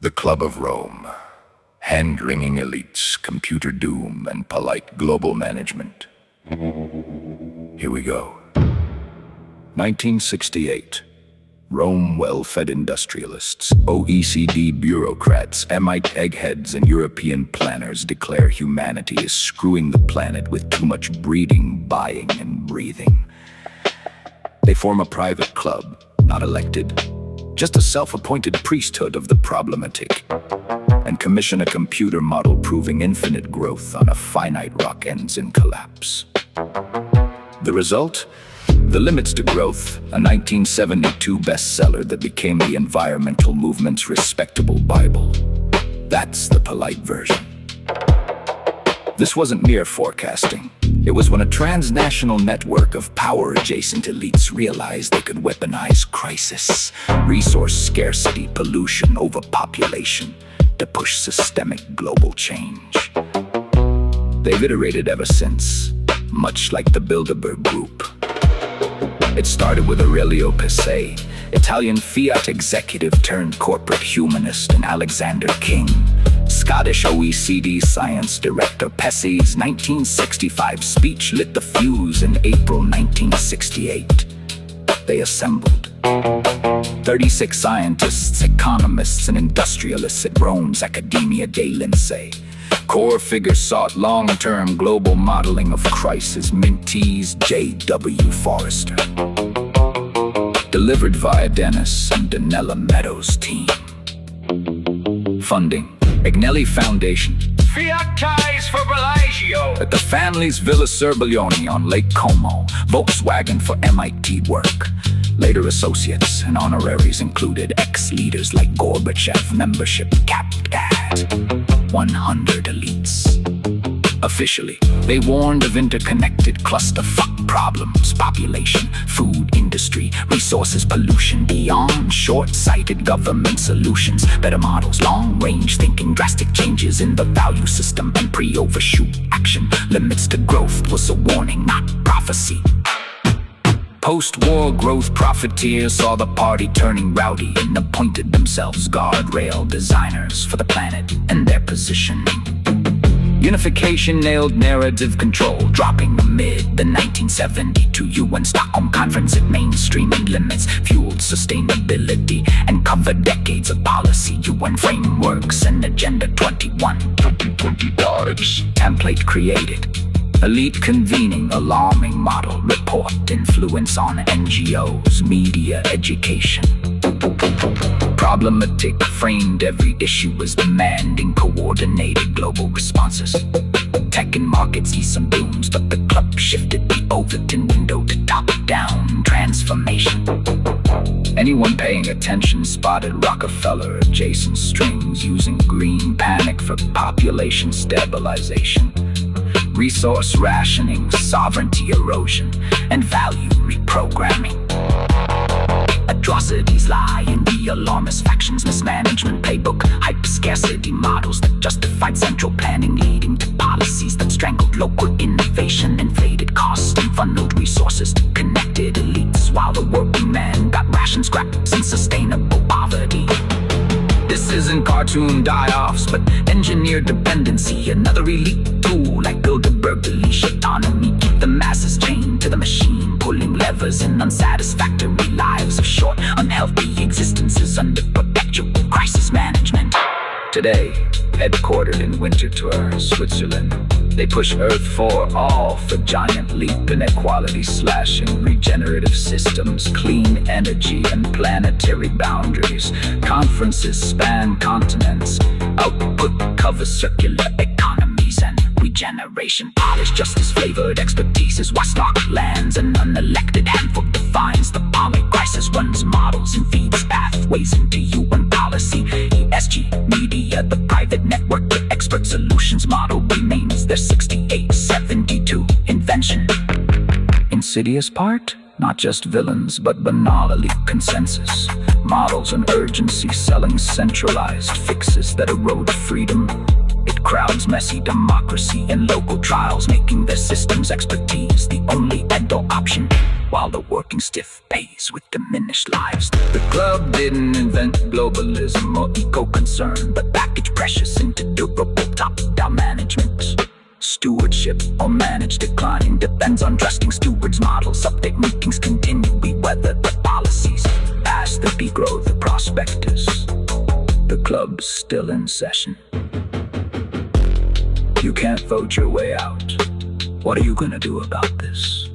The Club of Rome. Hand-wringing elites, computer doom, and polite global management. Here we go. 1968. Rome well-fed industrialists, OECD bureaucrats, Semite eggheads, and European planners declare humanity is screwing the planet with too much breeding, buying, and breathing. They form a private club, not elected, just a self-appointed priesthood of the problematic, and commission a computer model proving infinite growth on a finite rock ends in collapse. The result? The Limits to Growth, a 1972 bestseller that became the environmental movement's respectable Bible. That's the polite version. This wasn't mere forecasting. It was when a transnational network of power-adjacent elites realized they could weaponize crisis, resource scarcity, pollution, overpopulation to push systemic global change. They've iterated ever since, much like the Bilderberg Group. It started with Aurelio Pesce, Italian fiat executive turned corporate humanist, and Alexander King, Scottish OECD science director. Pesce's 1965 speech lit the fuse in April 1968. They assembled 36 scientists, economists, and industrialists at Rome's Accademia dei Lincei. Core figures sought long-term global modeling of crisis. Mentees J.W. Forrester. Delivered via Dennis and Donella Meadows' team. Funding: Agnelli Foundation. Fiat ties for Bellagio at the family's Villa Cerbiglione on Lake Como. Volkswagen for MIT work. Later associates and honoraries included ex-leaders like Gorbachev. Membership capped at 100 elites. Officially, they warned of interconnected clusterfuck problems: population, food industry, resources, pollution, beyond short-sighted government solutions. Better models, long-range thinking, drastic changes in the value system, and pre-overshoot action. Limits to Growth was a warning, not prophecy. Post-war growth profiteers saw the party turning rowdy and appointed themselves guardrail designers for the planet and their positioning. Unification nailed narrative control, dropping amid the 1972 UN Stockholm Conference. At mainstreaming limits, fueled sustainability, and covered decades of policy. UN frameworks and Agenda 2020 guides. Template created. Elite convening, alarming model report. Influence on NGOs, media, education. Problematic framed every issue as demanding coordinated global responses. Tech and markets see some dooms, but the club shifted the Overton window to top-down transformation. Anyone paying attention spotted Rockefeller adjacent strings, using green panic for population stabilization, resource rationing, sovereignty erosion, and value reprogramming. Atrocities lie in the alarmist factions, mismanagement playbook, hyper-scarcity models that justified central planning, leading to policies that strangled local innovation, inflated costs, and funneled resources to connected elites, while the working man got ration scraps and sustainable poverty. This isn't cartoon die-offs, but engineered dependency. Another elite tool like Bilderberg to leash autonomy, keep the masses chained to the machine, pulling levers in unsatisfactory lives of short, unhealthy existences under perpetual crisis management. Today, headquartered in Winterthur, Switzerland, they push Earth for all for giant leap inequality slashing, regenerative systems, clean energy, and planetary boundaries. Conferences span continents, output covers circular economies and regeneration. Polish justice flavored expertise is Wasnock lands. An unelected handful defines the pollen crisis, runs models and feeds pathways into UN policy. ESG media, the private network, the expert solutions model remains their 6872 invention. Insidious part? Not just villains, but banal elite consensus. Models and urgency, selling centralized fixes that erode freedom. It crowds messy democracy and local trials, making their systems expertise the only adult option. while the working stiff pays with diminished lives. The club didn't invent globalism or eco-concern, but package precious into durable top-down management. Stewardship or managed decline depends on trusting stewards. Models update, meetings continue. We weather the policies as the B grow the prospectus. The club's still in session. You can't vote your way out. What are you gonna do about this?